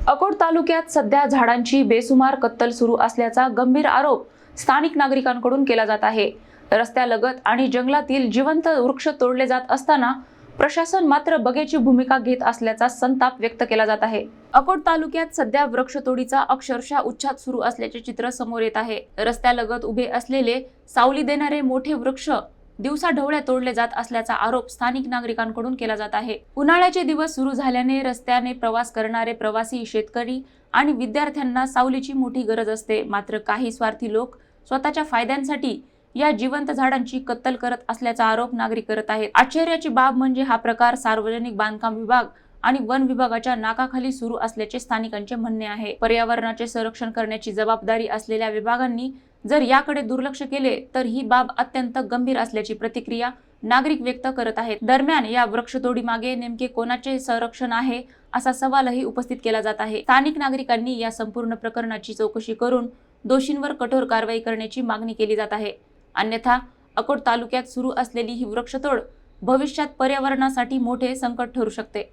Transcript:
अकोट तालुक्यात सध्या झाडांची बेसुमार कत्तल सुरू असल्याचा गंभीर आरोप स्थानिक नागरिकांकडून केला जात आहे। रस्त्यालगत आणि जंगलातील जिवंत वृक्ष तोडले जात असताना प्रशासन मात्र बघ्याची भूमिका घेत असल्याचा संताप व्यक्त केला जात आहे। अकोट तालुक्यात सध्या वृक्षतोडीचा अक्षरशः उच्छाद सुरू असल्याचे चित्र समोर येत आहे। रस्त्यालगत उभे असलेले सावली देणारे मोठे वृक्ष दिवसाढवळ्या तोडले जात असल्याचा आरोप स्थानिक नागरिकांकडून केला जात आहे। उन्हाळ्याचे दिवस सुरू झाल्याने रस्त्याने प्रवास करणारे प्रवासी, शेतकरी आणि विद्यार्थ्यांना सावलीची मोठी गरज असते। मात्र काही स्वार्थी लोक स्वतःच्या फायद्यांसाठी या जिवंत झाडांची कत्तल करत असल्याचा आरोप नागरिक करत आहेत। आश्चर्याची बाब म्हणजे हा प्रकार सार्वजनिक बांधकाम विभाग आणि वन विभागाच्या नाकाखाली सुरू असल्याचे स्थानिकांचे म्हणणे आहे। पर्यावरणाचे संरक्षण करण्याची जबाबदारी असलेल्या विभागांनी जर याकडे दुर्लक्ष केले तर ही बाब अत्यंत गंभीर असल्याची प्रतिक्रिया नागरिक व्यक्त करत आहेत। दरम्यान या वृक्षतोडी मागे नेमके कोणाचे संरक्षण आहे असा सवालही उपस्थित केला जात आहे। स्थानिक नागरिकांनी या संपूर्ण प्रकरणाची चौकशी करून दोषींवर कठोर कारवाई करण्याची मागणी केली जात आहे। अन्यथा अकोट तालुक्यात सुरू असलेली ही वृक्षतोड भविष्यात पर्यावरणासाठी मोठे संकट ठरू शकते।